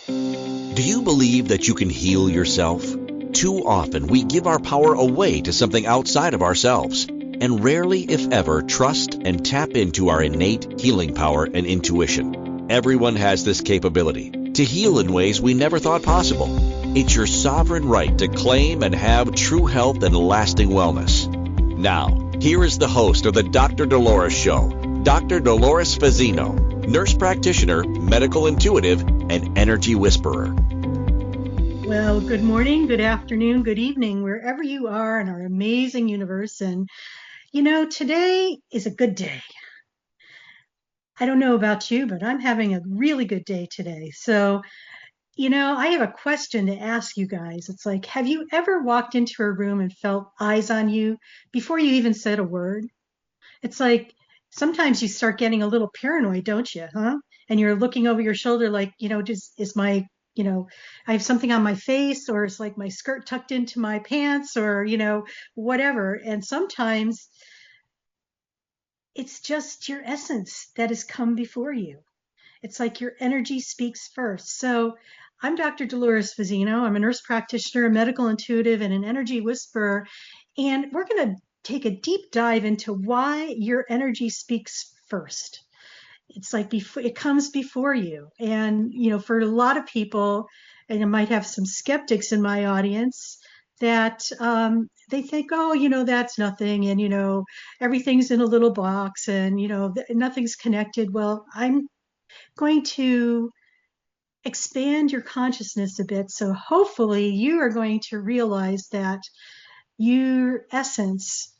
Do you believe that you can heal yourself? Too often we give our power away to something outside of ourselves, and rarely, if ever, trust and tap into our innate healing power and intuition. Everyone has this capability to heal in ways we never thought possible. It's your sovereign right to claim and have true health and lasting wellness. Now, here is the host of the Dr. Dolores Show, Dr. Dolores Fazzino, nurse practitioner, medical intuitive, and energy whisperer. Well, good morning, good afternoon, good evening, wherever you are in our amazing universe. And, today is a good day. I don't know about you, but I'm having a really good day today. So, I have a question to ask you guys. It's like, have you ever walked into a room and felt eyes on you before you even said a word? It's like sometimes you start getting a little paranoid, don't you? Huh? And you're looking over your shoulder like, just is my, I have something on my face, or it's like my skirt tucked into my pants, or, whatever. And sometimes it's just your essence that has come before you. It's like your energy speaks first. So I'm Dr. Dolores Fazzino. I'm a nurse practitioner, a medical intuitive, and an energy whisperer. And we're going to take a deep dive into why your energy speaks first. It's like before it comes before you. And, for a lot of people, and I might have some skeptics in my audience, that they think, oh, that's nothing. And, everything's in a little box and, nothing's connected. Well, I'm going to expand your consciousness a bit. So hopefully you are going to realize that your essence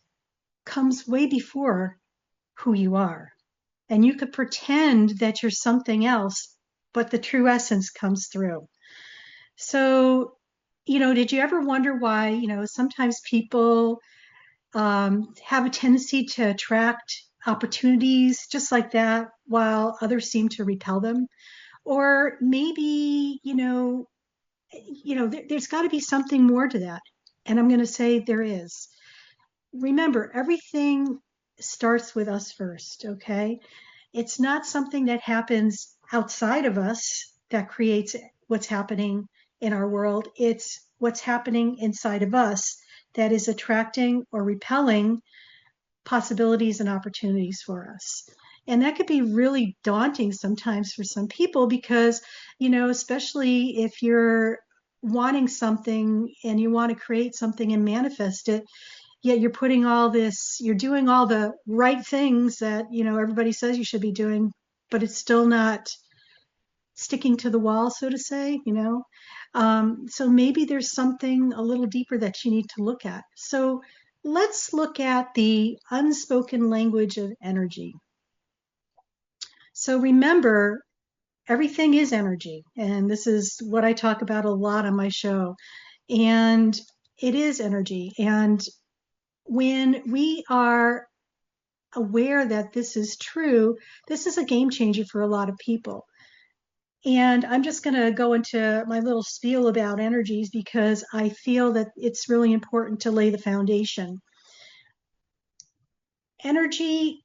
comes way before who you are. And you could pretend that you're something else, but the true essence comes through. So, did you ever wonder why, sometimes people have a tendency to attract opportunities just like that while others seem to repel them? Or maybe, there's got to be something more to that. And I'm going to say there is. Remember, everything starts with us first, okay? It's not something that happens outside of us that creates what's happening in our world. It's what's happening inside of us that is attracting or repelling possibilities and opportunities for us. And that could be really daunting sometimes for some people because, especially if you're wanting something and you want to create something and manifest it, yet you're putting all this, you're doing all the right things that, everybody says you should be doing, but it's still not sticking to the wall, so to say, So maybe there's something a little deeper that you need to look at. So let's look at the unspoken language of energy. So remember, everything is energy. And this is what I talk about a lot on my show. And it is energy. And when we are aware that this is true, this is a game changer for a lot of people. And I'm just going to go into my little spiel about energies because I feel that it's really important to lay the foundation. Energy,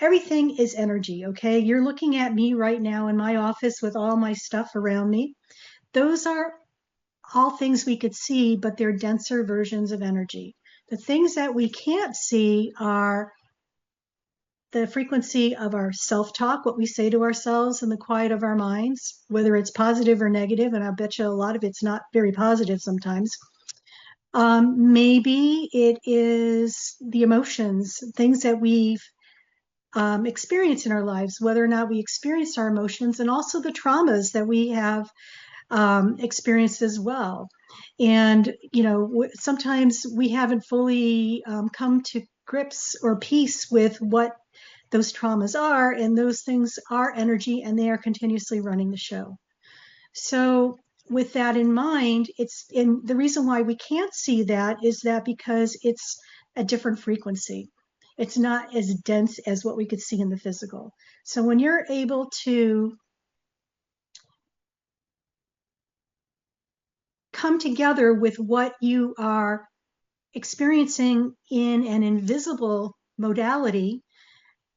everything is energy, okay? You're looking at me right now in my office with all my stuff around me. Those are all things we could see, but they're denser versions of energy. The things that we can't see are the frequency of our self-talk, what we say to ourselves in the quiet of our minds, whether it's positive or negative, and I bet you a lot of it's not very positive sometimes. Maybe it is the emotions, things that we've experienced in our lives, whether or not we experience our emotions, and also the traumas that we have experienced as well. And, sometimes we haven't fully come to grips or peace with what those traumas are, and those things are energy, and they are continuously running the show. So with that in mind, and the reason why we can't see that is that because it's a different frequency. It's not as dense as what we could see in the physical. So when you're able to come together with what you are experiencing in an invisible modality,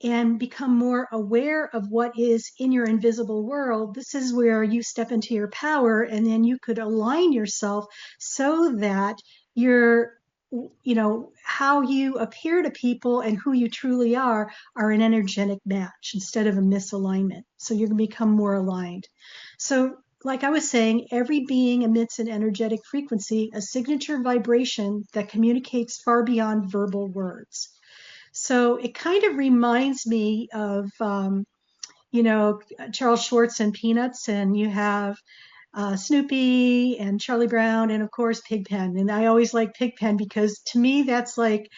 and become more aware of what is in your invisible world, this is where you step into your power, and then you could align yourself so that you're, how you appear to people and who you truly are an energetic match instead of a misalignment. So you're going to become more aligned. So like I was saying, every being emits an energetic frequency, a signature vibration that communicates far beyond verbal words. So it kind of reminds me of, Charles Schwartz and Peanuts, and you have Snoopy and Charlie Brown, and of course Pigpen. And I always like Pigpen because to me that's like,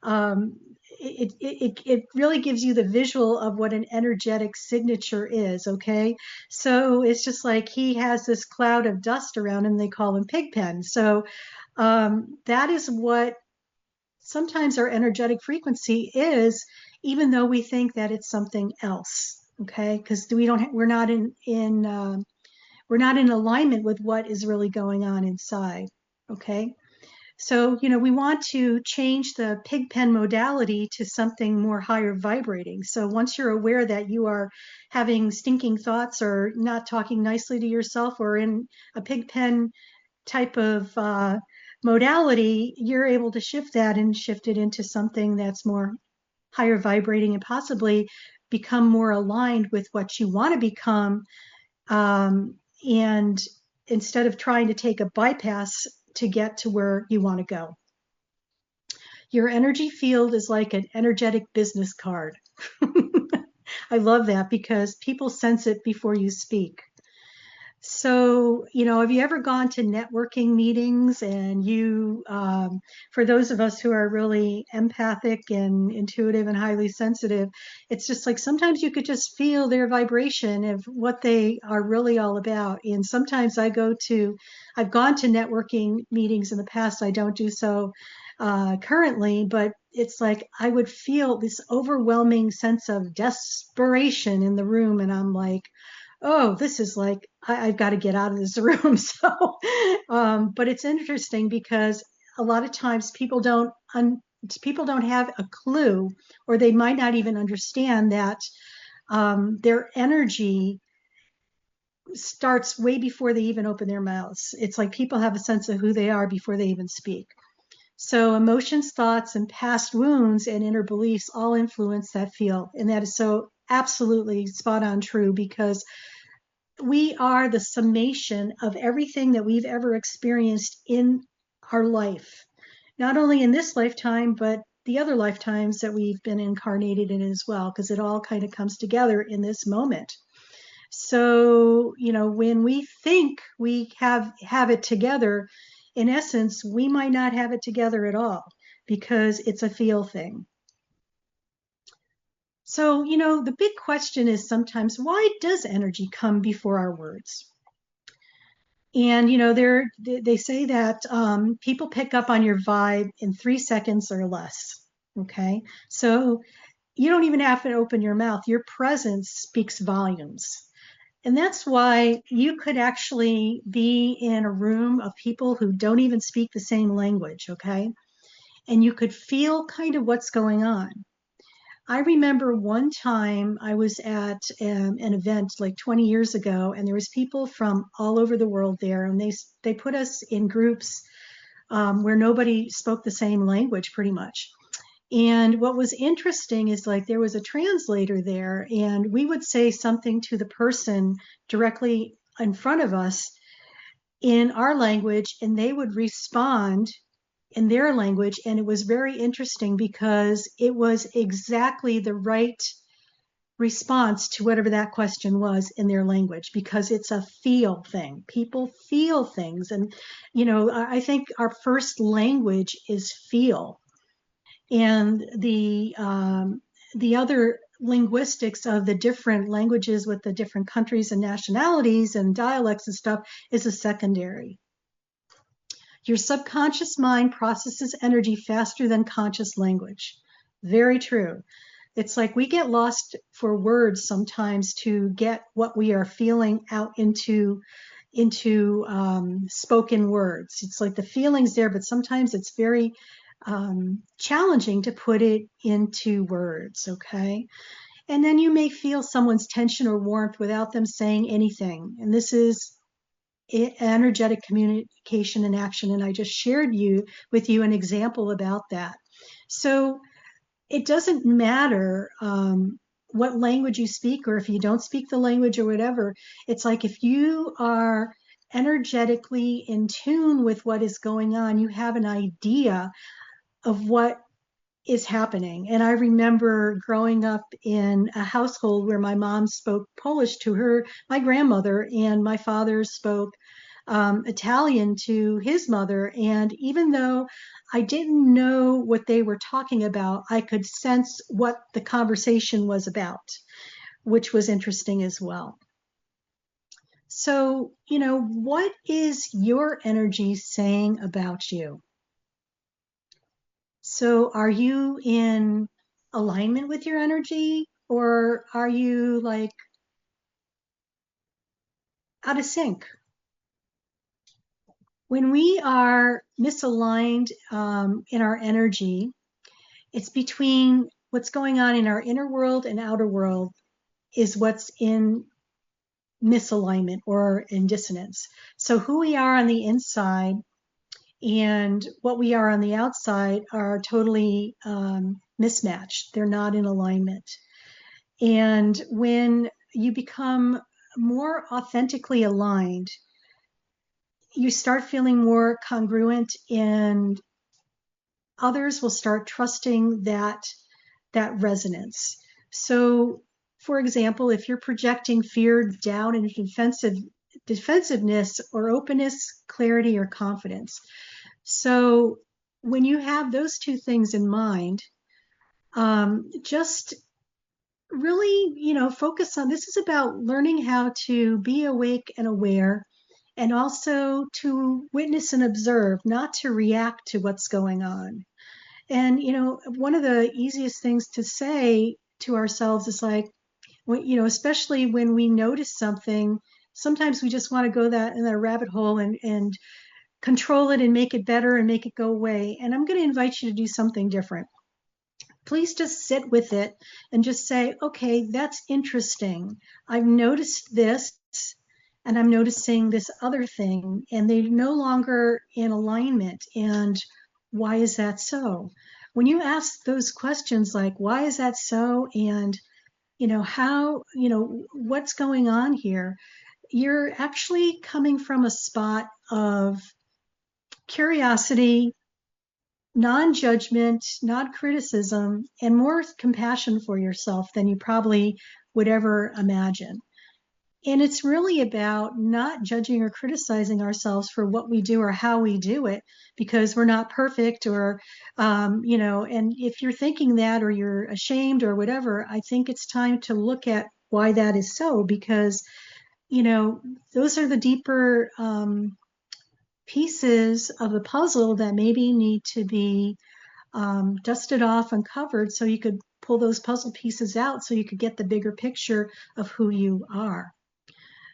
um, it really gives you the visual of what an energetic signature is. Okay, so it's just like he has this cloud of dust around him. They call him Pigpen. So that is what sometimes our energetic frequency is, even though we think that it's something else. Okay, because we're not we're not in alignment with what is really going on inside. Okay, so we want to change the pigpen modality to something more higher vibrating. So once you're aware that you are having stinking thoughts or not talking nicely to yourself or in a pigpen type of modality, you're able to shift that and shift it into something that's more higher vibrating and possibly become more aligned with what you want to become. And instead of trying to take a bypass to get to where you want to go. Your energy field is like an energetic business card. I love that because people sense it before you speak. So, have you ever gone to networking meetings and for those of us who are really empathic and intuitive and highly sensitive, it's just like sometimes you could just feel their vibration of what they are really all about. And sometimes I've gone to networking meetings in the past. I don't do so currently, but it's like I would feel this overwhelming sense of desperation in the room. And I'm like, oh, this is like, I've got to get out of this room. So, but it's interesting because a lot of times people don't have a clue, or they might not even understand that their energy starts way before they even open their mouths. It's like people have a sense of who they are before they even speak. So emotions, thoughts, and past wounds and inner beliefs all influence that field. And that is so absolutely spot on true, because we are the summation of everything that we've ever experienced in our life, not only in this lifetime, but the other lifetimes that we've been incarnated in as well, because it all kind of comes together in this moment. So, when we think we have it together, in essence, we might not have it together at all because it's a feel thing. So, the big question is sometimes, why does energy come before our words? And, they say that people pick up on your vibe in 3 seconds or less. Okay. So you don't even have to open your mouth. Your presence speaks volumes. And that's why you could actually be in a room of people who don't even speak the same language. Okay. And you could feel kind of what's going on. I remember one time I was at an event like 20 years ago, and there was people from all over the world there, and they put us in groups where nobody spoke the same language pretty much. And what was interesting is like there was a translator there, and we would say something to the person directly in front of us in our language, and they would respond in their language. And it was very interesting because it was exactly the right response to whatever that question was in their language, because it's a feel thing. People feel things. And, I think our first language is feel. And the other linguistics of the different languages with the different countries and nationalities and dialects and stuff is a secondary. Your subconscious mind processes energy faster than conscious language. Very true. It's like we get lost for words sometimes to get what we are feeling out into spoken words. It's like the feeling's there, but sometimes it's very challenging to put it into words, okay? And then you may feel someone's tension or warmth without them saying anything. And this is energetic communication in action. And I just shared with you an example about that. So it doesn't matter what language you speak, or if you don't speak the language or whatever. It's like if you are energetically in tune with what is going on, you have an idea of what is happening. And I remember growing up in a household where my mom spoke Polish to my grandmother, and my father spoke Italian to his mother. And even though I didn't know what they were talking about, I could sense what the conversation was about, which was interesting as well. So, what is your energy saying about you? So are you in alignment with your energy, or are you like out of sync? When we are misaligned in our energy, it's between what's going on in our inner world and outer world is what's in misalignment or in dissonance. So who we are on the inside and what we are on the outside are totally mismatched. They're not in alignment. And when you become more authentically aligned, you start feeling more congruent, and others will start trusting that resonance. So, for example, if you're projecting fear, doubt, and defensiveness, or openness, clarity, or confidence. So when you have those two things in mind, just really, focus on this. Is about learning how to be awake and aware, and also to witness and observe, not to react to what's going on. And, one of the easiest things to say to ourselves is like, especially when we notice something, sometimes we just want to go in that rabbit hole and control it and make it better and make it go away. And I'm going to invite you to do something different. Please just sit with it and just say, okay, that's interesting. I've noticed this, and I'm noticing this other thing, and they're no longer in alignment. And why is that so? When you ask those questions like, why is that so? And, how, what's going on here? You're actually coming from a spot of curiosity, non-judgment, non-criticism, and more compassion for yourself than you probably would ever imagine. And it's really about not judging or criticizing ourselves for what we do or how we do it, because we're not perfect, or, and if you're thinking that, or you're ashamed or whatever, I think it's time to look at why that is so, because, those are the deeper pieces of the puzzle that maybe need to be dusted off, uncovered, so you could pull those puzzle pieces out so you could get the bigger picture of who you are.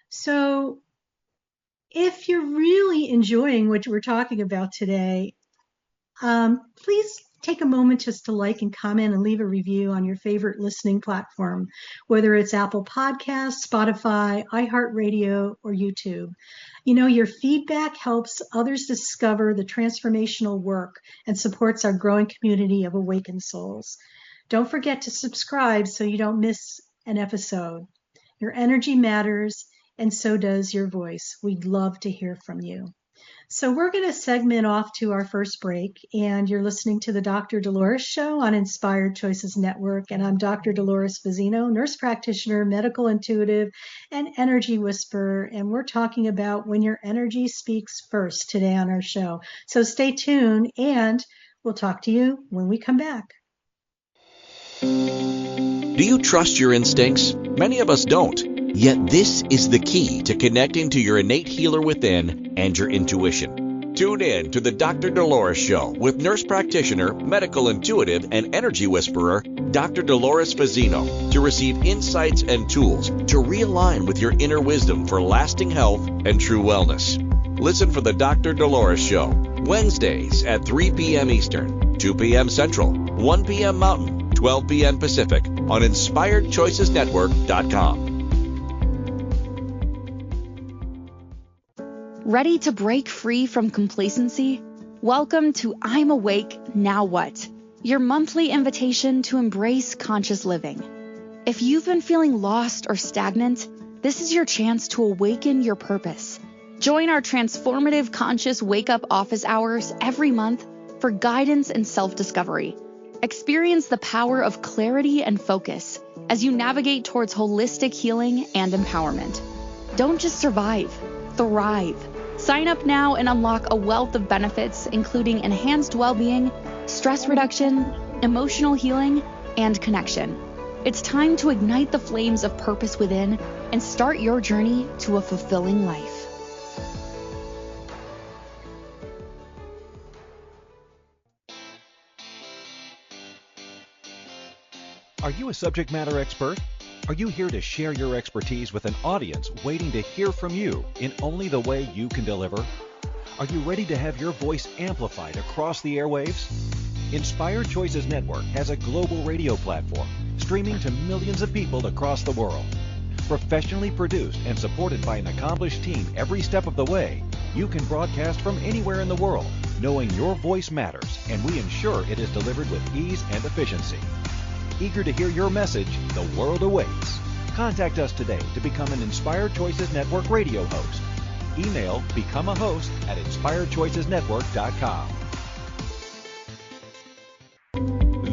So if you're really enjoying what we're talking about today, please take a moment just to like and comment and leave a review on your favorite listening platform, whether it's Apple Podcasts, Spotify, iHeartRadio, or YouTube. Your feedback helps others discover the transformational work and supports our growing community of awakened souls. Don't forget to subscribe so you don't miss an episode. Your energy matters, and so does your voice. We'd love to hear from you. So we're going to segment off to our first break, and you're listening to the Dr. Dolores Show on Inspired Choices Network, and I'm Dr. Dolores Fazzino, nurse practitioner, medical intuitive, and energy whisperer, and we're talking about when your energy speaks first today on our show. So stay tuned, and we'll talk to you when we come back. Do you trust your instincts? Many of us don't. Yet this is the key to connecting to your innate healer within and your intuition. Tune in to the Dr. Dolores Show with nurse practitioner, medical intuitive, and energy whisperer, Dr. Dolores Fazzino, to receive insights and tools to realign with your inner wisdom for lasting health and true wellness. Listen for the Dr. Dolores Show, Wednesdays at 3 p.m. Eastern. 2 p.m. Central, 1 p.m. Mountain, 12 p.m. Pacific on inspiredchoicesnetwork.com. Ready to break free from complacency? Welcome to I'm Awake, Now What? Your monthly invitation to embrace conscious living. If you've been feeling lost or stagnant, this is your chance to awaken your purpose. Join our transformative conscious wake-up office hours every month for guidance and self-discovery. Experience the power of clarity and focus as you navigate towards holistic healing and empowerment. Don't just survive, thrive. Sign up now and unlock a wealth of benefits, including enhanced well-being, stress reduction, emotional healing, and connection. It's time to ignite the flames of purpose within and start your journey to a fulfilling life. Are you a subject matter expert? Are you here to share your expertise with an audience waiting to hear from you in only the way you can deliver? Are you ready to have your voice amplified across the airwaves? Inspired Choices Network has a global radio platform streaming to millions of people across the world. Professionally produced and supported by an accomplished team every step of the way, you can broadcast from anywhere in the world, knowing your voice matters, and we ensure it is delivered with ease and efficiency. Eager to hear your message, the world awaits. Contact us today to become an Inspired Choices Network radio host. Email become a host at inspiredchoicesnetwork.com.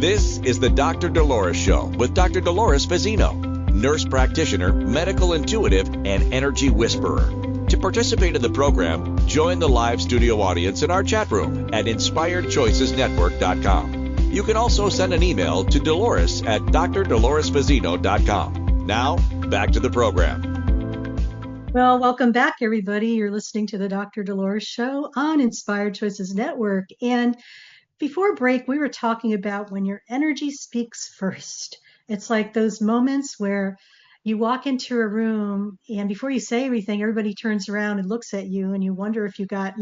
This is the Dr. Dolores Show with Dr. Dolores Fazzino, nurse practitioner, medical intuitive, and energy whisperer. To participate in the program, join the live studio audience in our chat room at inspiredchoicesnetwork.com. You can also send an email to Dolores at drdoloresfazzino.com. Now, back to the program. Well, welcome back, everybody. You're listening to the Dr. Dolores Show on Inspired Choices Network. And before break, we were talking about when your energy speaks first. It's like those moments where you walk into a room and before you say everything, everybody turns around and looks at you and you wonder if you got,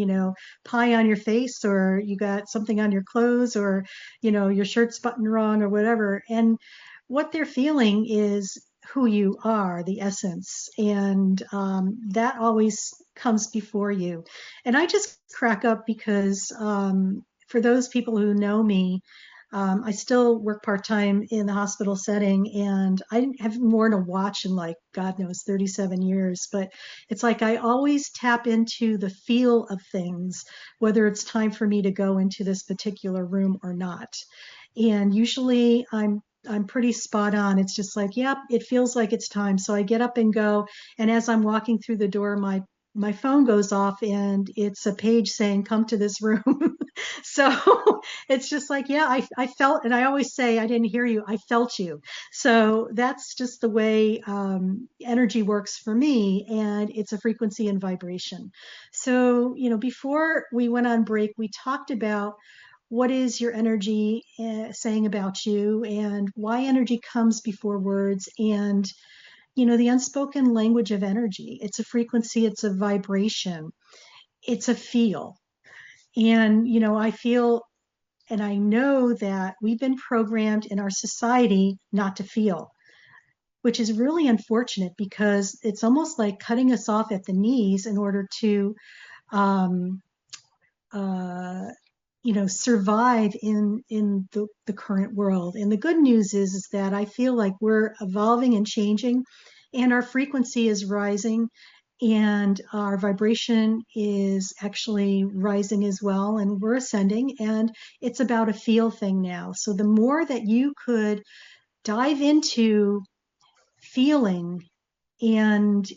pie on your face or you got something on your clothes or, your shirt's buttoned wrong or whatever. And what they're feeling is who you are, the essence. And that always comes before you. And I just crack up because for those people who know me, I still work part-time in the hospital setting, and I haven't worn a watch in God knows, 37 years. But it's like I always tap into the feel of things, whether it's time for me to go into this particular room or not. And usually I'm pretty spot on. It's just like, yep, it feels like it's time. So I get up and go. And as I'm walking through the door, my phone goes off and it's a page saying, come to this room. So it's just like, yeah, I felt, and I always say, I didn't hear you, I felt you. So that's just the way energy works for me. And it's a frequency and vibration. So, before we went on break, we talked about what is your energy saying about you and why energy comes before words and the unspoken language of energy. It's a frequency, it's a vibration, it's a feel. And, I feel and I know that we've been programmed in our society not to feel, which is really unfortunate because it's almost like cutting us off at the knees in order to, survive in the current world. And the good news is that I feel like we're evolving and changing, and our frequency is rising, and our vibration is actually rising as well, and we're ascending, and it's about a feel thing now. So the more that you could dive into feeling and,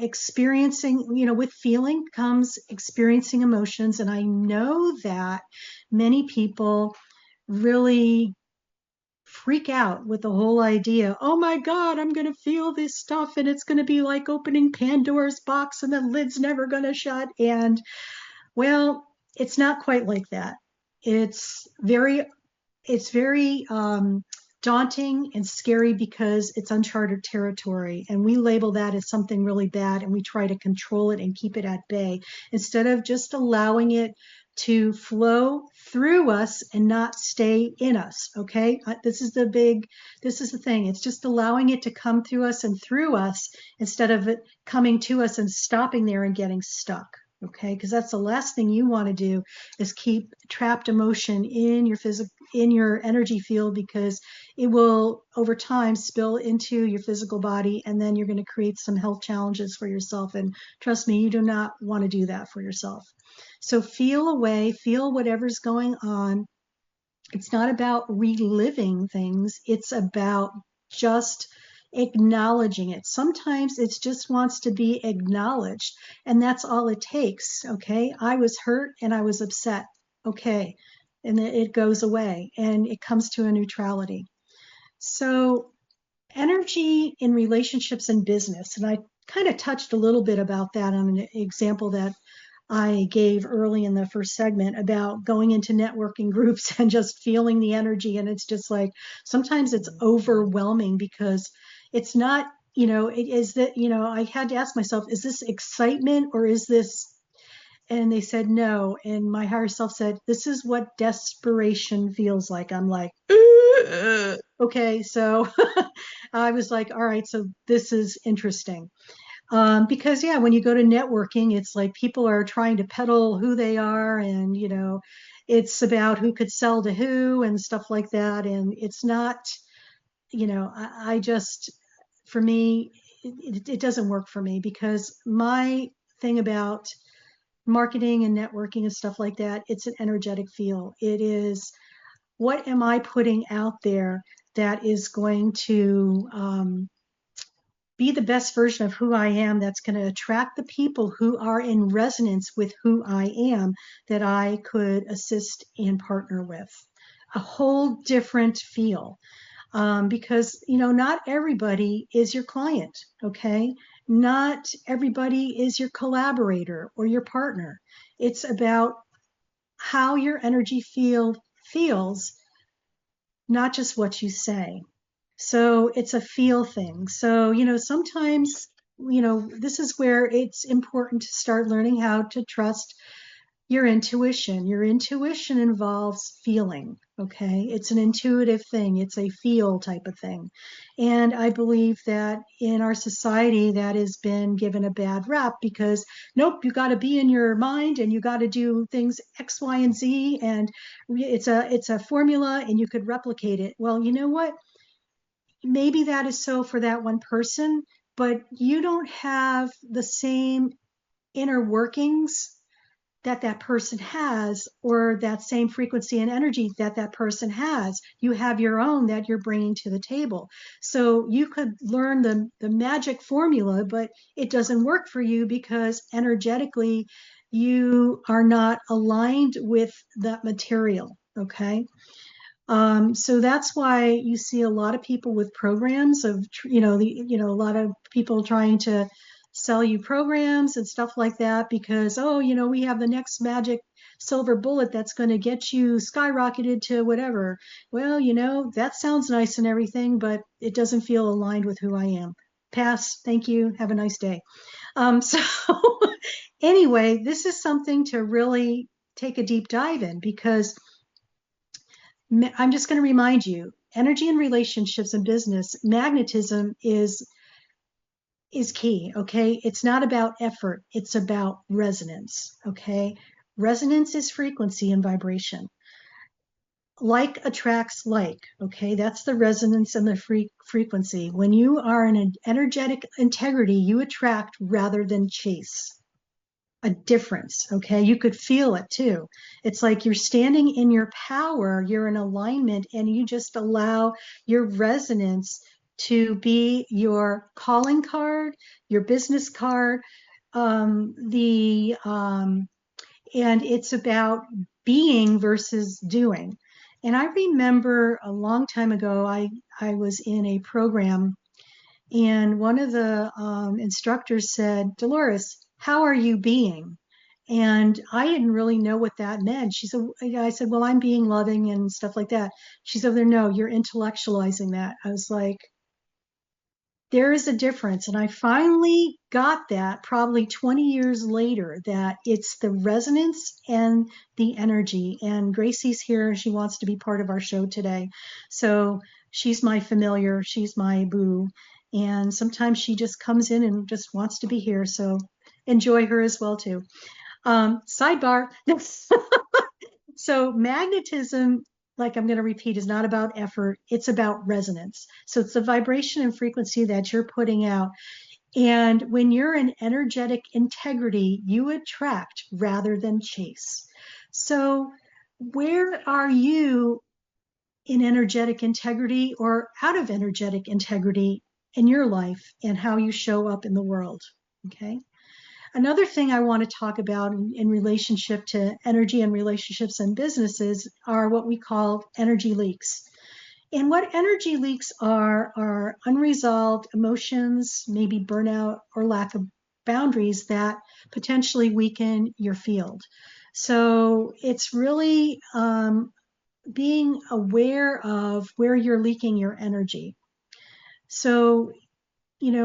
experiencing, with feeling comes experiencing emotions. And I know that many people really freak out with the whole idea, oh my God, I'm going to feel this stuff and it's going to be like opening Pandora's box and the lid's never going to shut. And well, it's not quite like that. It's very daunting and scary because it's uncharted territory, and we label that as something really bad, and we try to control it and keep it at bay instead of just allowing it to flow through us and not stay in us. Okay. This is the thing. It's just allowing it to come through us and through us instead of it coming to us and stopping there and getting stuck. Okay. Because that's the last thing you want to do is keep trapped emotion in your energy field, because it will over time spill into your physical body, and then you're going to create some health challenges for yourself. And trust me, you do not want to do that for yourself. So feel away, feel whatever's going on. It's not about reliving things. It's about just acknowledging it. Sometimes it just wants to be acknowledged, and that's all it takes. Okay. I was hurt and I was upset. Okay. And it goes away and it comes to a neutrality. So energy in relationships and business, and I kind of touched a little bit about that on an example that I gave early in the first segment about going into networking groups and just feeling the energy. And it's just like, sometimes it's overwhelming because it's not, it is that, I had to ask myself, is this excitement or is this, and they said no. And my higher self said, this is what desperation feels like. I'm like, okay. So I was like, all right, so this is interesting. Because when you go to networking, it's like people are trying to peddle who they are, and it's about who could sell to who and stuff like that. And it's not, I just, for me, it doesn't work for me, because my thing about marketing and networking and stuff like that, it's an energetic field. It is, what am I putting out there that is going to be the best version of who I am, that's going to attract the people who are in resonance with who I am, that I could assist and partner with. A whole different feel. Because, not everybody is your client, okay? Not everybody is your collaborator or your partner. It's about how your energy field feels, not just what you say. So it's a feel thing. So, sometimes, this is where it's important to start learning how to trust your intuition. Your intuition involves feeling, okay? It's an intuitive thing. It's a feel type of thing. And I believe that in our society, that has been given a bad rap, because nope, you got to be in your mind and you got to do things X, Y, and Z. And it's a formula and you could replicate it. Well, you know what? Maybe that is so for that one person, but you don't have the same inner workings that person has, or that same frequency and energy that person has. You have your own that you're bringing to the table. So you could learn the magic formula, but it doesn't work for you because energetically you are not aligned with that material. Okay. So that's why you see a lot of people with programs of, a lot of people trying to sell you programs and stuff like that, because, we have the next magic silver bullet that's going to get you skyrocketed to whatever. Well, that sounds nice and everything, but it doesn't feel aligned with who I am. Pass. Thank you. Have a nice day. So anyway, this is something to really take a deep dive in, because I'm just going to remind you, energy in relationships and business, magnetism is key. Okay. It's not about effort. It's about resonance. Okay. Resonance is frequency and vibration. Like attracts like. Okay. That's the resonance and the frequency. When you are in an energetic integrity, you attract rather than chase. A difference. Okay. You could feel it too. It's like you're standing in your power, you're in alignment, and you just allow your resonance to be your calling card, your business card, and it's about being versus doing. And I remember a long time ago, I was in a program, and one of the instructors said, Dolores, how are you being? And I didn't really know what that meant. I said, well, I'm being loving and stuff like that. She said, no, you're intellectualizing that. I was like, there is a difference. And I finally got that probably 20 years later, that it's the resonance and the energy. And Gracie's here. She wants to be part of our show today. So she's my familiar. She's my boo. And sometimes she just comes in and just wants to be here. So enjoy her as well, too. Sidebar. So magnetism, like I'm going to repeat, is not about effort. It's about resonance. So it's the vibration and frequency that you're putting out. And when you're in energetic integrity, you attract rather than chase. So where are you in energetic integrity or out of energetic integrity in your life and how you show up in the world? Okay. Another thing I want to talk about in relationship to energy and relationships and businesses are what we call energy leaks. And what energy leaks are unresolved emotions, maybe burnout or lack of boundaries that potentially weaken your field. So it's really being aware of where you're leaking your energy. So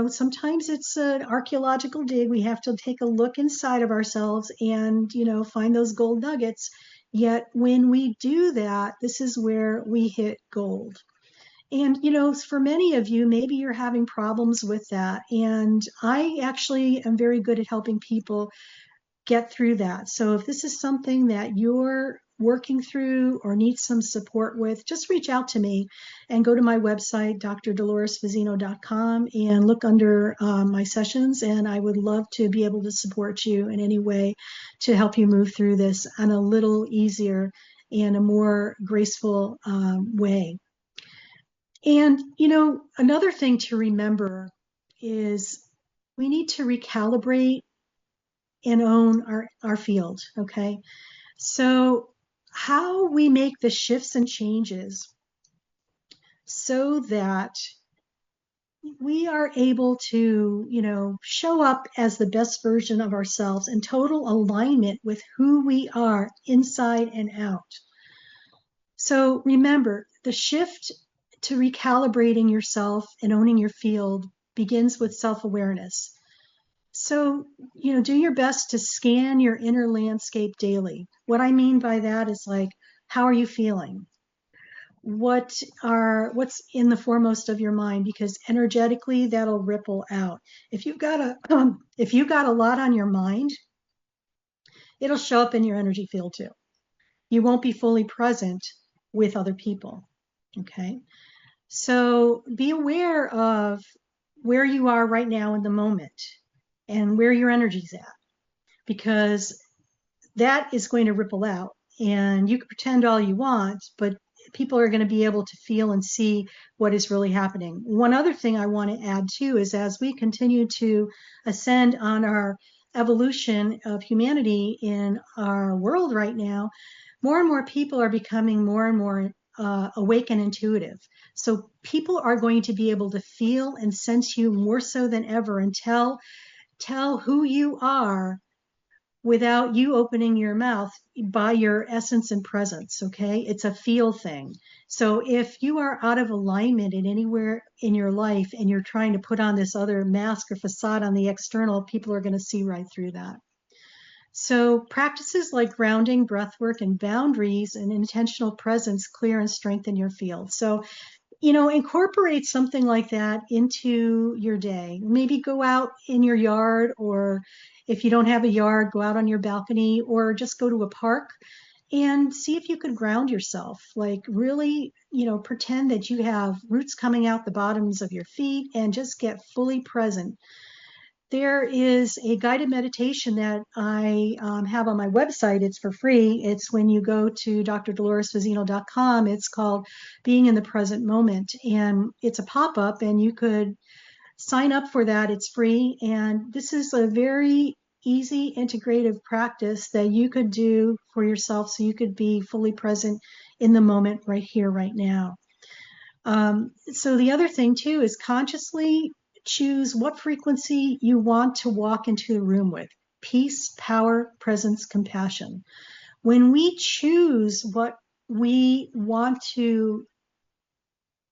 sometimes it's an archaeological dig. We have to take a look inside of ourselves and, find those gold nuggets. Yet when we do that, this is where we hit gold. And, for many of you, maybe you're having problems with that. And I actually am very good at helping people get through that. So if this is something that you're working through or need some support with, just reach out to me and go to my website, drdoloresfazzino.com, and look under my sessions. And I would love to be able to support you in any way to help you move through this on a little easier and a more graceful way. And, another thing to remember is we need to recalibrate and own our field, okay? So how we make the shifts and changes so that we are able to, show up as the best version of ourselves in total alignment with who we are inside and out. So remember, the shift to recalibrating yourself and owning your field begins with self-awareness. So, do your best to scan your inner landscape daily. What I mean by that is like, how are you feeling? What's in the foremost of your mind? Because energetically, that'll ripple out. If you've got a lot on your mind, it'll show up in your energy field too. You won't be fully present with other people. Okay. So be aware of where you are right now in the moment and where your energy's at, because that is going to ripple out. And you can pretend all you want, but people are going to be able to feel and see what is really happening. One other thing I want to add too is, as we continue to ascend on our evolution of humanity in our world right now, more and more people are becoming more and more awake and intuitive. So people are going to be able to feel and sense you more so than ever, and tell who you are without you opening your mouth, by your essence and presence. Okay. It's a feel thing. So if you are out of alignment in anywhere in your life and you're trying to put on this other mask or facade on the external, people are going to see right through that. So practices like grounding, breath work, and boundaries and intentional presence clear and strengthen your field. So incorporate something like that into your day. Maybe go out in your yard, or if you don't have a yard, go out on your balcony, or just go to a park and see if you could ground yourself. Like really, pretend that you have roots coming out the bottoms of your feet and just get fully present. There is a guided meditation that I have on my website. It's for free. It's when you go to drdoloresfazzino.com. It's called Being in the Present Moment. And it's a pop-up, and you could sign up for that. It's free. And this is a very easy integrative practice that you could do for yourself so you could be fully present in the moment right here, right now. So the other thing too is consciously choose what frequency you want to walk into the room with: peace, power, presence, compassion. When we choose what we want to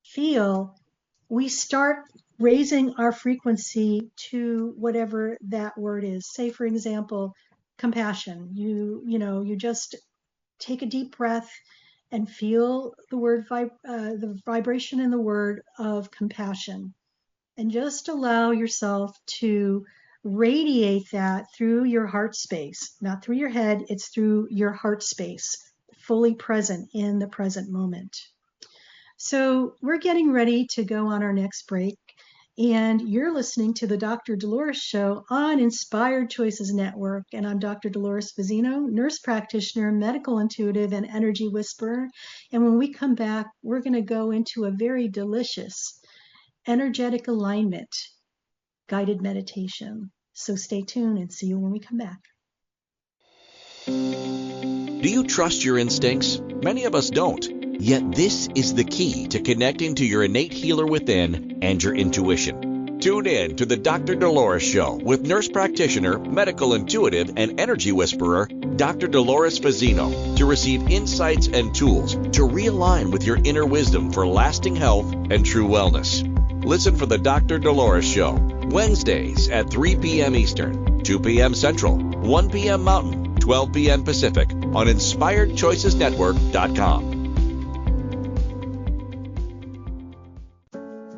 feel, we start raising our frequency to whatever that word is. Say, for example, compassion. You just take a deep breath and feel the vibration in the word of compassion, and just allow yourself to radiate that through your heart space, not through your head. It's through your heart space, fully present in the present moment. So we're getting ready to go on our next break, and you're listening to the Dr. Dolores Show on Inspired Choices Network. And I'm Dr. Dolores Fazzino, nurse practitioner, medical intuitive, and energy whisperer. And when we come back, we're going to go into a very delicious energetic alignment guided meditation. So stay tuned and see you when we come back. Do you trust your instincts? Many of us don't. Yet this is the key to connecting to your innate healer within and your intuition. Tune in to the Dr. Dolores Show with nurse practitioner, medical intuitive, and energy whisperer, Dr. Dolores Fazzino, to receive insights and tools to realign with your inner wisdom for lasting health and true wellness. Listen for the Dr. Dolores Show, Wednesdays at 3 p.m. Eastern, 2 p.m. Central, 1 p.m. Mountain, 12 p.m. Pacific on InspiredChoicesNetwork.com.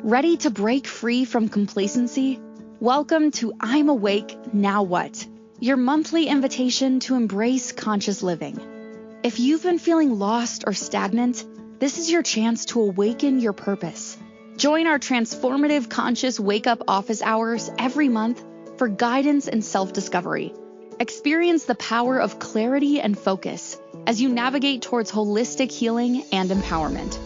Ready to break free from complacency? Welcome to I'm Awake, Now What? Your monthly invitation to embrace conscious living. If you've been feeling lost or stagnant, this is your chance to awaken your purpose. Join our transformative conscious wake-up office hours every month for guidance and self-discovery. Experience the power of clarity and focus as you navigate towards holistic healing and empowerment.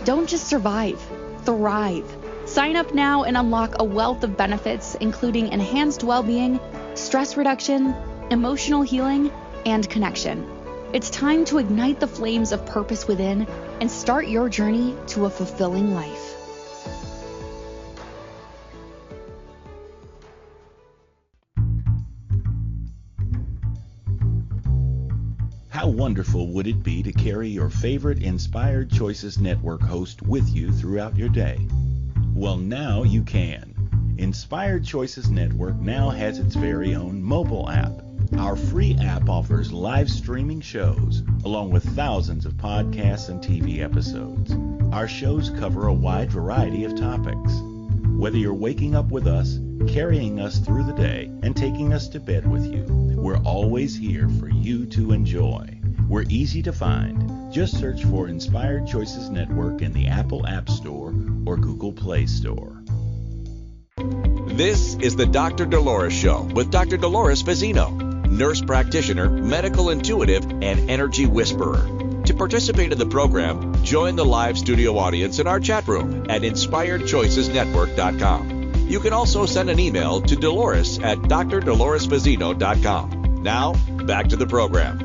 Don't just survive, thrive. Sign up now and unlock a wealth of benefits, including enhanced well-being, stress reduction, emotional healing, and connection. It's time to ignite the flames of purpose within and start your journey to a fulfilling life. How wonderful would it be to carry your favorite Inspired Choices Network host with you throughout your day? Well, now you can. Inspired Choices Network now has its very own mobile app. Our free app offers live streaming shows, along with thousands of podcasts and TV episodes. Our shows cover a wide variety of topics. Whether you're waking up with us, carrying us through the day, and taking us to bed with you, we're always here for you to enjoy. We're easy to find. Just search for Inspired Choices Network in the Apple App Store or Google Play Store. This is the Dr. Dolores Show with Dr. Dolores Fazzino, nurse practitioner, medical intuitive, and energy whisperer. To participate in the program, join the live studio audience in our chat room at InspiredChoicesNetwork.com. You can also send an email to Dolores at drdoloresfazzino.com. Now, back to the program.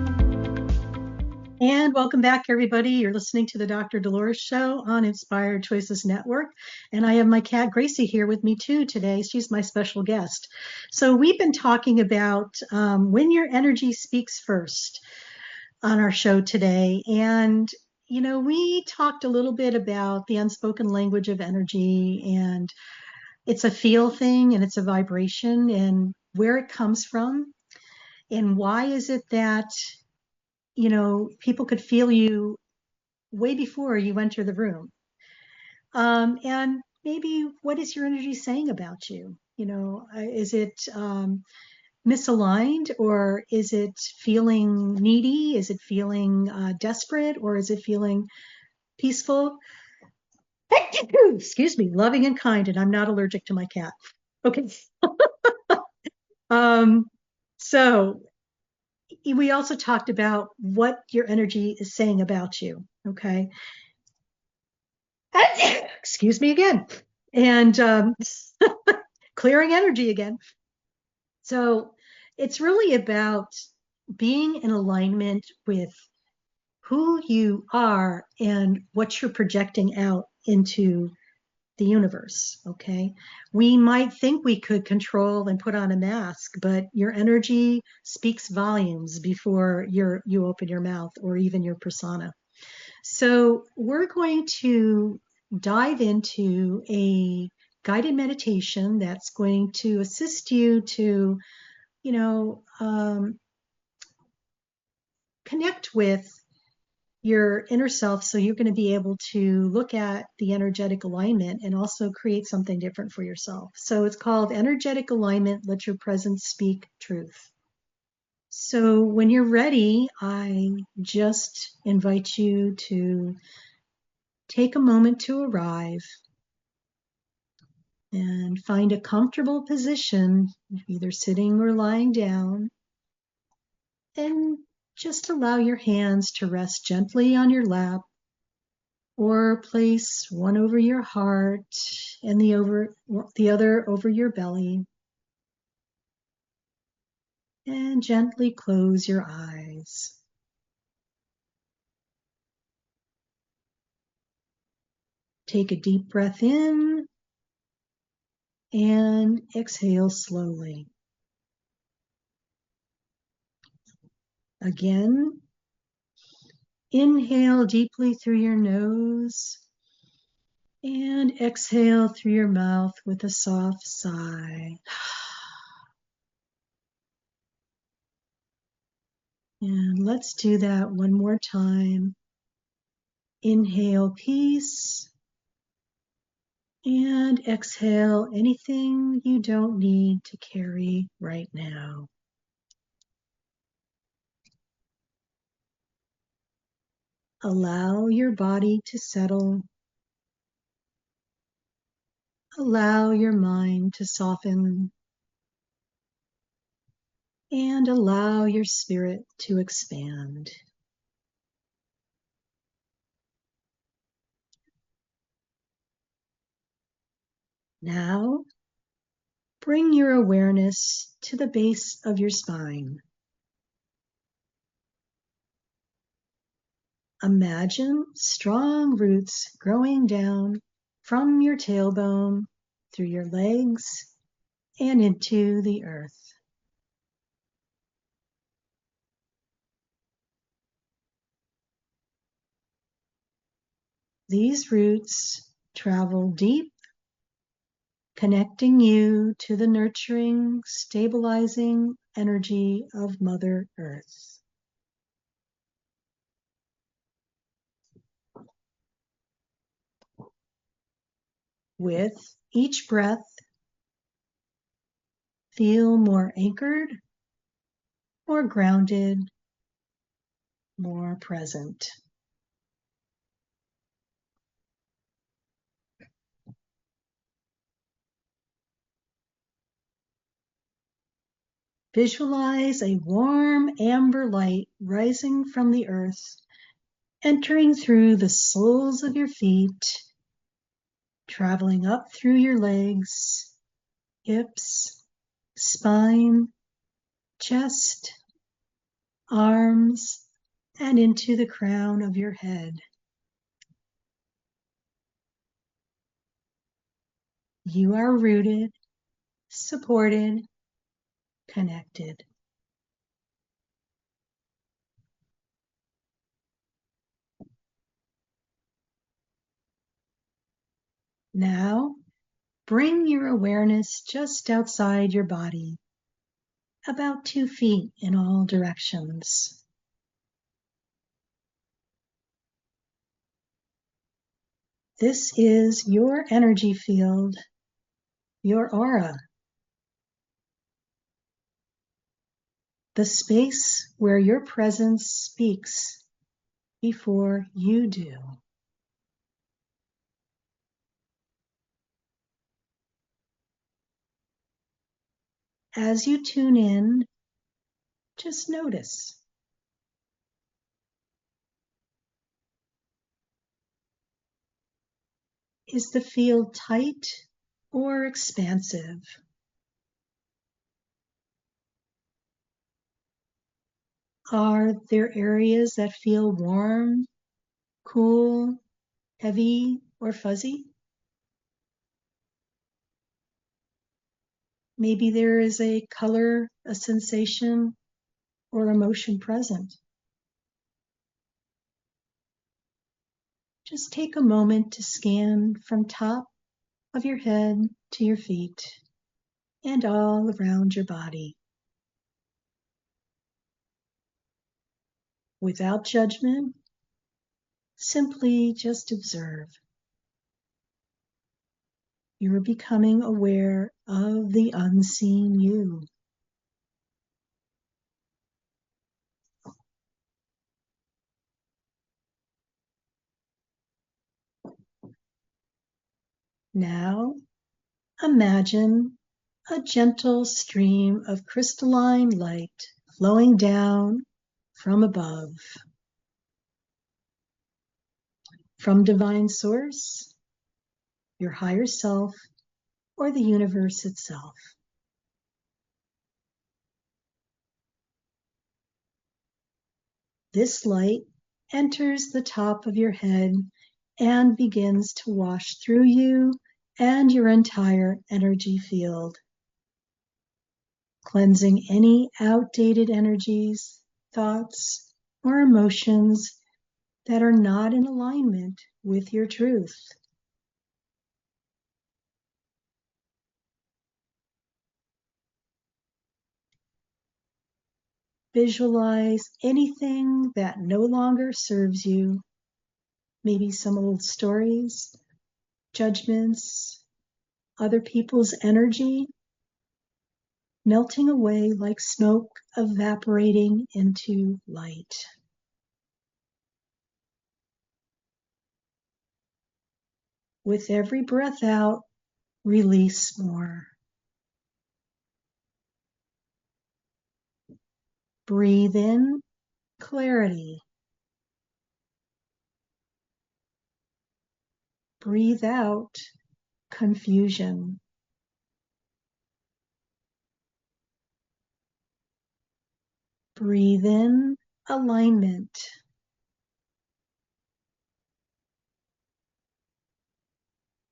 And welcome back, everybody. You're listening to the Dr. Dolores Show on Inspired Choices Network. And I have my cat, Gracie, here with me too today. She's my special guest. So we've been talking about when your energy speaks first on our show today. And, you know, we talked a little bit about the unspoken language of energy, and it's a feel thing and it's a vibration and where it comes from. And why is it that, you know, people could feel you way before you enter the room? And maybe what is your energy saying about you? You know, is it misaligned, or is it feeling needy? Is it feeling desperate, or is it feeling peaceful? Excuse me, loving and kind, and I'm not allergic to my cat. Okay. So we also talked about what your energy is saying about you. Okay. Excuse me again. And clearing energy again. So it's really about being in alignment with who you are and what you're projecting out into the universe. Okay. We might think we could control and put on a mask, but your energy speaks volumes before you open your mouth or even your persona. So we're going to dive into a guided meditation that's going to assist you to, connect with your inner self. So you're going to be able to look at the energetic alignment and also create something different for yourself. So it's called Energetic Alignment. Let Your Presence Speak Truth. So when you're ready, I just invite you to take a moment to arrive and find a comfortable position, either sitting or lying down, and just allow your hands to rest gently on your lap, or place one over your heart and the other over your belly, and gently close your eyes. Take a deep breath in and exhale slowly. Again, inhale deeply through your nose and exhale through your mouth with a soft sigh. And let's do that one more time. Inhale peace and exhale anything you don't need to carry right now. Allow your body to settle. Allow your mind to soften. And allow your spirit to expand. Now, bring your awareness to the base of your spine. Imagine strong roots growing down from your tailbone through your legs and into the earth. These roots travel deep, connecting you to the nurturing, stabilizing energy of Mother Earth. With each breath, feel more anchored, more grounded, more present. Visualize a warm amber light rising from the earth, entering through the soles of your feet, traveling up through your legs, hips, spine, chest, arms, and into the crown of your head. You are rooted, supported, connected. Now, bring your awareness just outside your body, about 2 feet in all directions. This is your energy field, your aura, the space where your presence speaks before you do. As you tune in, just notice. Is the field tight or expansive? Are there areas that feel warm, cool, heavy, or fuzzy? Maybe there is a color, a sensation, or emotion present. Just take a moment to scan from top of your head to your feet and all around your body. Without judgment, simply just observe. You are becoming aware of the unseen you. Now, imagine a gentle stream of crystalline light flowing down from above, from divine source, your higher self, or the universe itself. This light enters the top of your head and begins to wash through you and your entire energy field, cleansing any outdated energies, thoughts, or emotions that are not in alignment with your truth. Visualize anything that no longer serves you, maybe some old stories, judgments, other people's energy, melting away like smoke evaporating into light. With every breath out, release more. Breathe in clarity. Breathe out confusion. Breathe in alignment.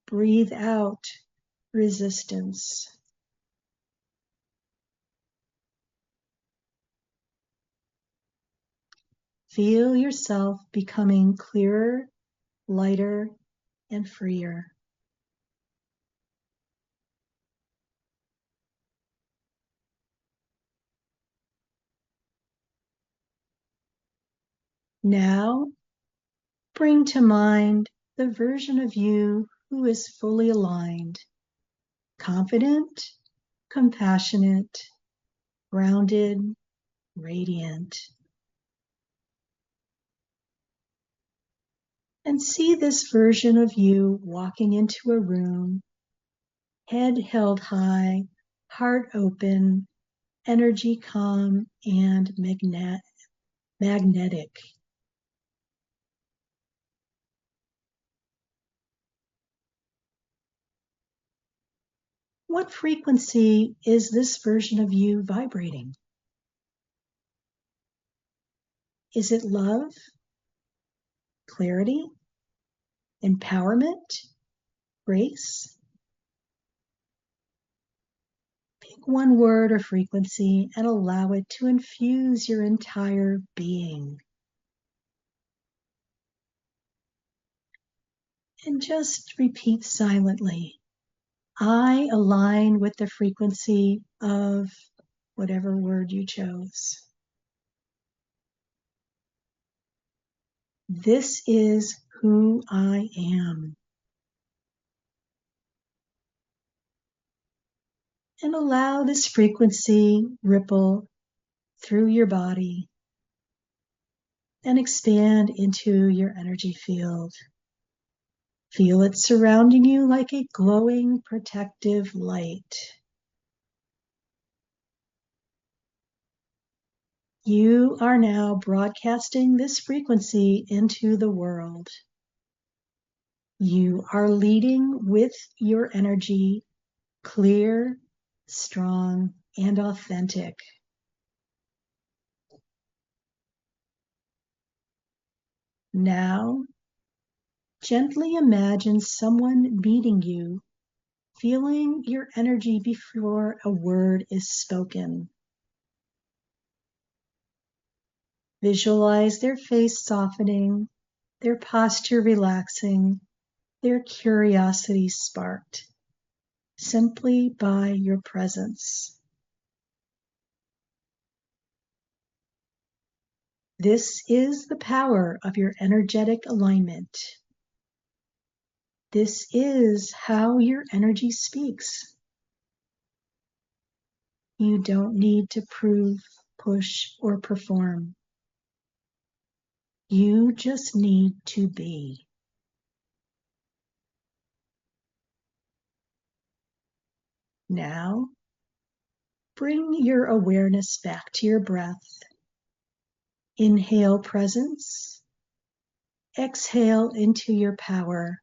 Breathe out resistance. Feel yourself becoming clearer, lighter, and freer. Now, bring to mind the version of you who is fully aligned, confident, compassionate, grounded, radiant. And see this version of you walking into a room, head held high, heart open, energy calm and magnetic. What frequency is this version of you vibrating? Is it love, clarity, empowerment, grace? Pick one word or frequency and allow it to infuse your entire being. And just repeat silently. I align with the frequency of whatever word you chose. This is who I am. And allow this frequency ripple through your body and expand into your energy field. Feel it surrounding you like a glowing protective light. You are now broadcasting this frequency into the world. You are leading with your energy, clear, strong, and authentic. Now, gently imagine someone meeting you, feeling your energy before a word is spoken. Visualize their face softening their posture relaxing, their curiosity sparked, simply by your presence. This is the power of your energetic alignment. This is how your energy speaks. You don't need to prove, push, or perform. You just need to be. Now, bring your awareness back to your breath. Inhale presence. Exhale into your power.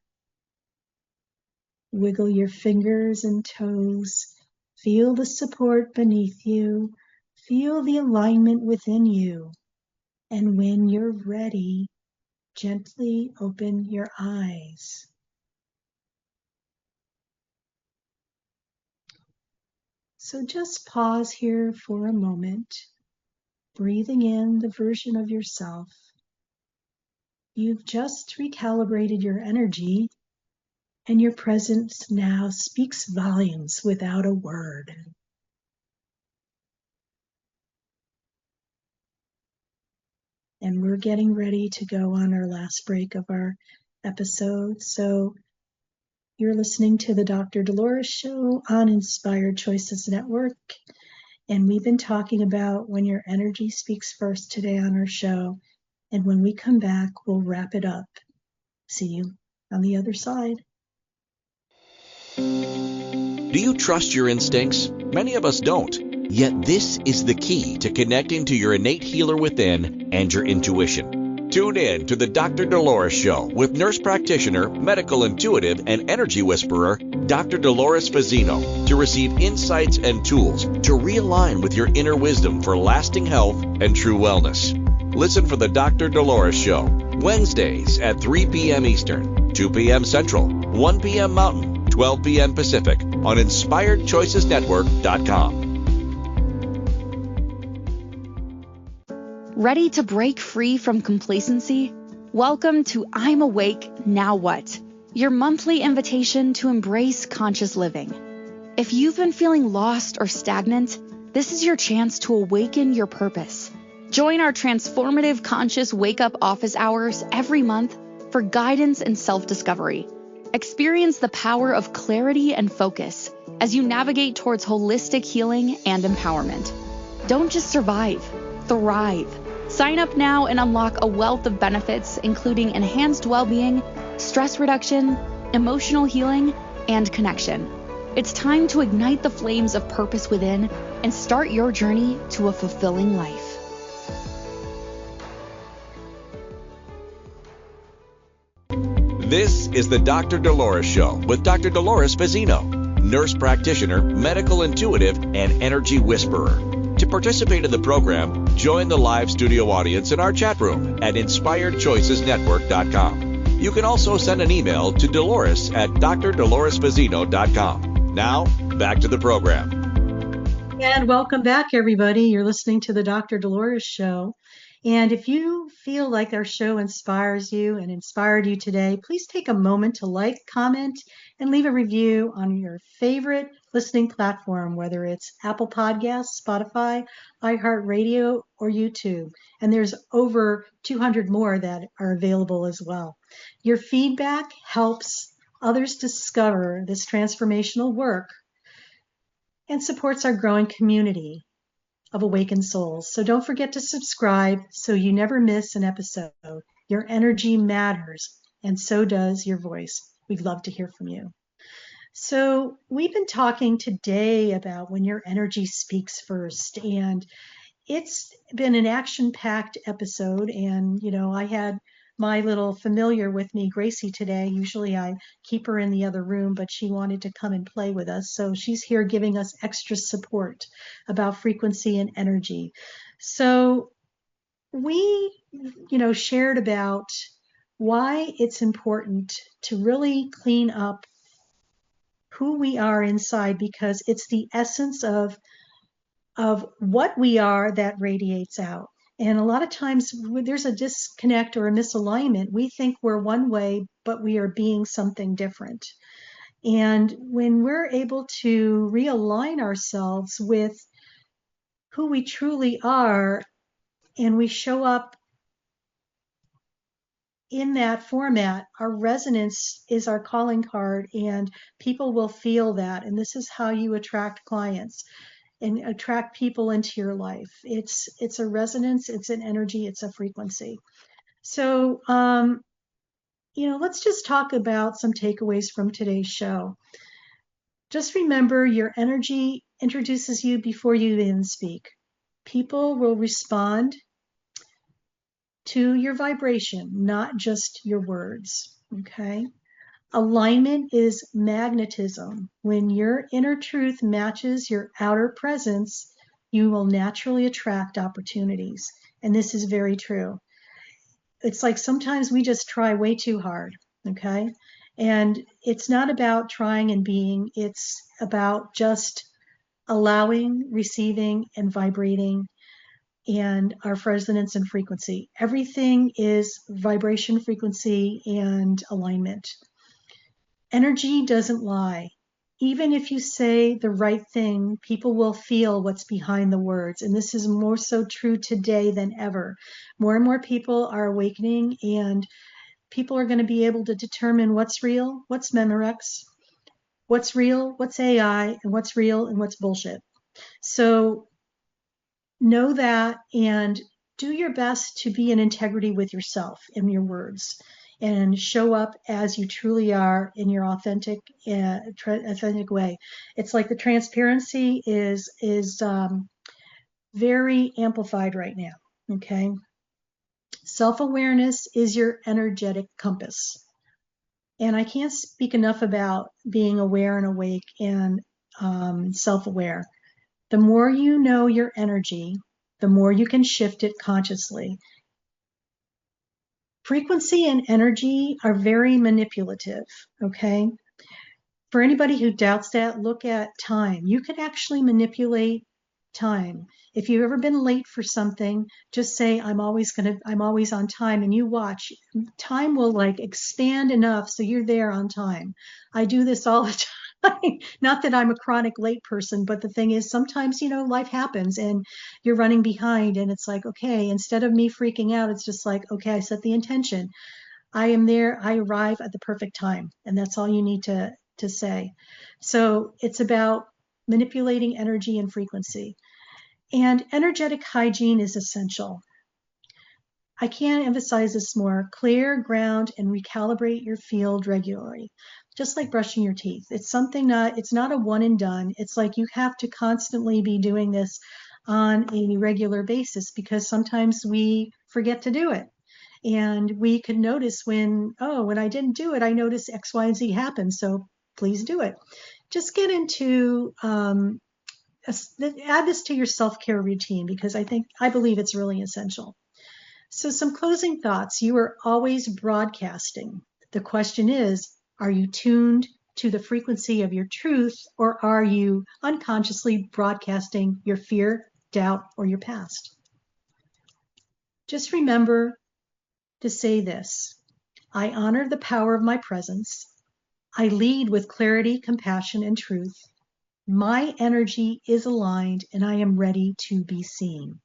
Wiggle your fingers and toes. Feel the support beneath you. Feel the alignment within you. And when you're ready, gently open your eyes. So just pause here for a moment, breathing in the version of yourself. You've just recalibrated your energy, and your presence now speaks volumes without a word. And we're getting ready to go on our last break of our episode. So you're listening to the Dr. Dolores Show on Inspired Choices Network. And we've been talking about when your energy speaks first today on our show. And when we come back, we'll wrap it up. See you on the other side. Do you trust your instincts? Many of us don't. Yet this is the key to connecting to your innate healer within and your intuition. Tune in to the Dr. Dolores Show with nurse practitioner, medical intuitive, and energy whisperer, Dr. Dolores Fazzino, to receive insights and tools to realign with your inner wisdom for lasting health and true wellness. Listen for the Dr. Dolores Show, Wednesdays at 3 p.m. Eastern, 2 p.m. Central, 1 p.m. Mountain, 12 p.m. Pacific on InspiredChoicesNetwork.com. Ready to break free from complacency? Welcome to I'm Awake, Now What? Your monthly invitation to embrace conscious living. If you've been feeling lost or stagnant, this is your chance to awaken your purpose. Join our transformative conscious wake-up office hours every month for guidance and self-discovery. Experience the power of clarity and focus as you navigate towards holistic healing and empowerment. Don't just survive, thrive. Sign up now and unlock a wealth of benefits, including enhanced well-being, stress reduction, emotional healing, and connection. It's time to ignite the flames of purpose within and start your journey to a fulfilling life. This is the Dr. Dolores Show with Dr. Dolores Fazzino, nurse practitioner, medical intuitive, and energy whisperer. To participate in the program, join the live studio audience in our chat room at InspiredChoicesNetwork.com. You can also send an email to Dolores at drdoloresfazzino.com. Now, back to the program. And welcome back, everybody. You're listening to the Dr. Dolores Show. And if you feel like our show inspires you and inspired you today, please take a moment to like, comment, and leave a review on your favorite listening platform, whether it's Apple Podcasts, Spotify, iHeartRadio, or YouTube. And there's over 200 more that are available as well. Your feedback helps others discover this transformational work and supports our growing community of awakened souls. So don't forget to subscribe so you never miss an episode. Your energy matters, and so does your voice. We'd love to hear from you. So we've been talking today about when your energy speaks first, and it's been an action-packed episode. And, you know, I had my little familiar with me, Gracie, today. Usually I keep her in the other room, but she wanted to come and play with us. So she's here giving us extra support about frequency and energy. So we, shared about why it's important to really clean up who we are inside, because it's the essence of what we are that radiates out. And a lot of times when there's a disconnect or a misalignment, we think we're one way, but we are being something different. And when we're able to realign ourselves with who we truly are, and we show up in that format, our resonance is our calling card, and people will feel that. And this is how you attract clients and attract people into your life. It's a resonance, it's an energy, it's a frequency. So, let's just talk about some takeaways from today's show. Just remember, your energy introduces you before you even speak. People will respond to your vibration, not just your words, okay? Alignment is magnetism. When your inner truth matches your outer presence, you will naturally attract opportunities. And this is very true. It's like sometimes we just try way too hard, okay? And it's not about trying and being, it's about just allowing, receiving, and vibrating, and our resonance and frequency. Everything is vibration, frequency, and alignment. Energy doesn't lie. Even if you say the right thing, people will feel what's behind the words. And this is more so true today than ever. More and more people are awakening, and people are going to be able to determine what's real, what's Memorex, what's real, what's AI, and what's real and what's bullshit. So know that, and do your best to be in integrity with yourself in your words, and show up as you truly are in your authentic way. It's like the transparency is very amplified right now. Okay. Self-awareness is your energetic compass. And I can't speak enough about being aware and awake and self-aware. The more you know your energy, the more you can shift it consciously. Frequency and energy are very manipulative, okay? For anybody who doubts that, look at time. You can actually manipulate time. If you've ever been late for something, just say, I'm always on time, and you watch. Time will like expand enough so you're there on time. I do this all the time. Not that I'm a chronic late person, but the thing is, sometimes, life happens and you're running behind, and it's like, okay, instead of me freaking out, it's just like, okay, I set the intention. I am there. I arrive at the perfect time. And that's all you need to say. So it's about manipulating energy and frequency. And energetic hygiene is essential. I can't emphasize this more. Clear, ground, and recalibrate your field regularly. Just like brushing your teeth. It's not a one and done. It's like you have to constantly be doing this on a regular basis, because sometimes we forget to do it. And we could notice when I didn't do it, I noticed X, Y, and Z happen. So please do it. Just get into, add this to your self-care routine, because I believe it's really essential. So some closing thoughts. You are always broadcasting. The question is, are you tuned to the frequency of your truth, or are you unconsciously broadcasting your fear, doubt, or your past? Just remember to say this: I honor the power of my presence. I lead with clarity, compassion, and truth. My energy is aligned, and I am ready to be seen.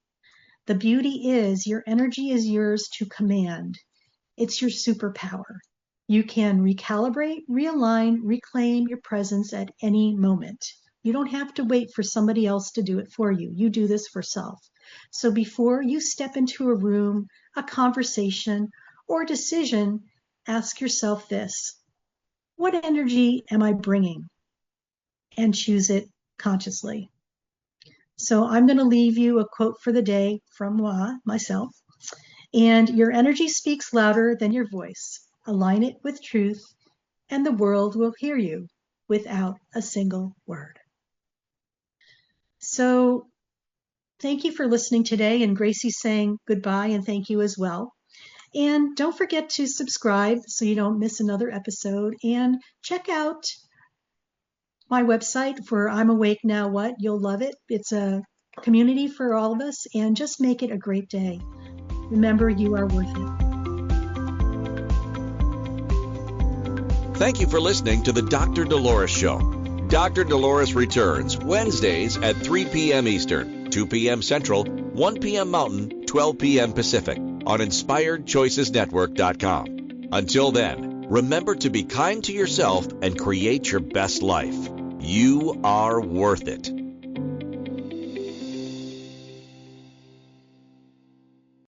The beauty is, your energy is yours to command. It's your superpower. You can recalibrate, realign, reclaim your presence at any moment. You don't have to wait for somebody else to do it for you. You do this for self. So before you step into a room, a conversation, or a decision, ask yourself this: what energy am I bringing? And choose it consciously. So I'm going to leave you a quote for the day from myself. And your energy speaks louder than your voice. Align it with truth, and the world will hear you without a single word. So thank you for listening today. And Gracie's saying goodbye and thank you as well. And don't forget to subscribe so you don't miss another episode. And check out my website for I'm Awake Now What. You'll love it. It's a community for all of us, and just make it a great day. Remember, you are worth it. Thank you for listening to the Dr. Dolores Show. Dr. Dolores returns Wednesdays at 3 p.m. Eastern, 2 p.m. Central, 1 p.m. Mountain, 12 p.m. Pacific on InspiredChoicesNetwork.com. Until then, remember to be kind to yourself and create your best life. You are worth it.